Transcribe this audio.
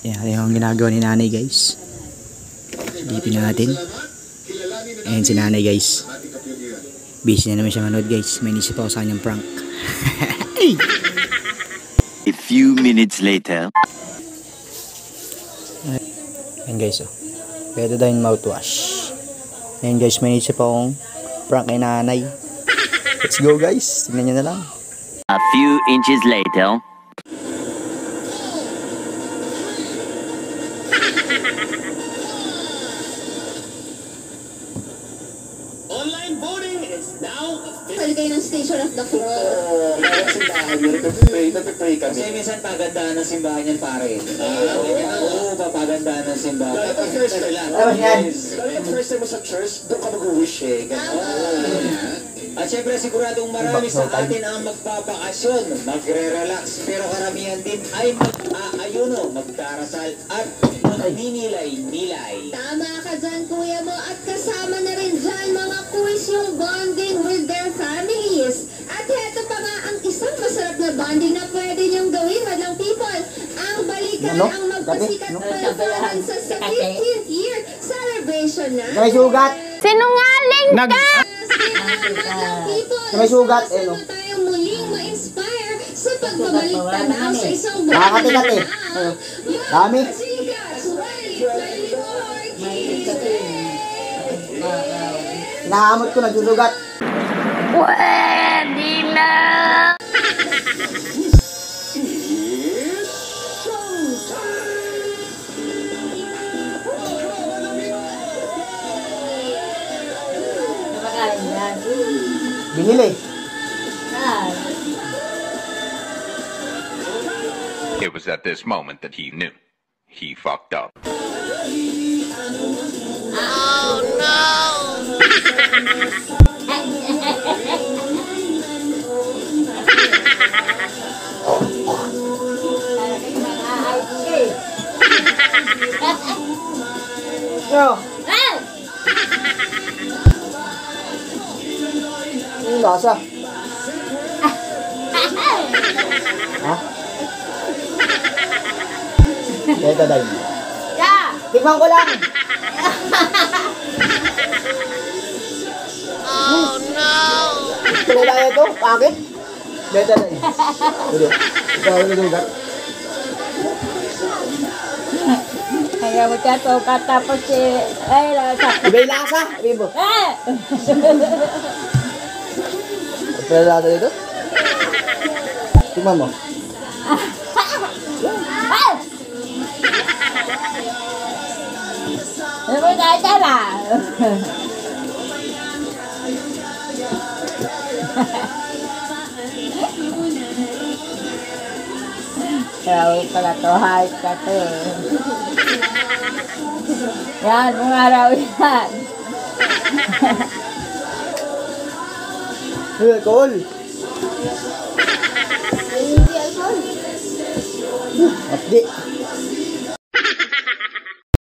Yan yung ginagawa ni nanay guys. Silipin natin. Ayan si nanay guys. Busy na naman siya manood guys. May inisip ako sa kanyang prank. A few minutes later. Ayan guys oh. Pwede daw yung mouthwash. Ayan guys, may inisip akong prank kay nanay. Let's go guys. Tignan nyo na lang. A few inches later. Online voting is now official. Pwede kayo ng Station of the Cross. Oo, kaya simbahan yun. Nagpipray kami. Kasi minsan pagandaan ng simbahan yan, pare. Oo, papagandaan ng simbahan. Lalo pag first time lang. Lalo pag first time mo sa church, doon ka mag-wish eh. At syempre siguradong marami sa atin ang magpapakasyon, magre-relax, pero karamihan din ay mag-aayuno, magdarasal at magninilay-nilay. Tama ka dyan, kuya mo. At kasama na rin dyan mga kuis yung bonding with their families. At heto pa nga ang isang masarap na bonding na pwede niyong gawin, madlang people. Ang balikan ang magpasikat palaparan sa 15th year celebration na. May sugat! Sinungaling ka! May sugat eh no? Tayong muling ma-inspire sa pagbabalik tanaw sa isang Nakakatikat eh. Dami. Nahamot ko, nagsusugat. Pwede na! Binili. It was at this moment that he knew. He fucked up. Oh no! Yo! Ang lasa. Ha? Ito dahil. Yeah! Tikman ko lang. Oh no! Kailangan ito? Bakit? Ito dahil. Ito ang lugar. Kaya mo siya to katapos si... Ay, lasa. Iba yung lasa. Iba mo. Eh! Ito lasa dito. Tikman mo. Ano mo tayo tala? Raw pala to, hype ka to eh. Yan, mga raw yan. Alcohol. Hindi alcohol. Mapdi.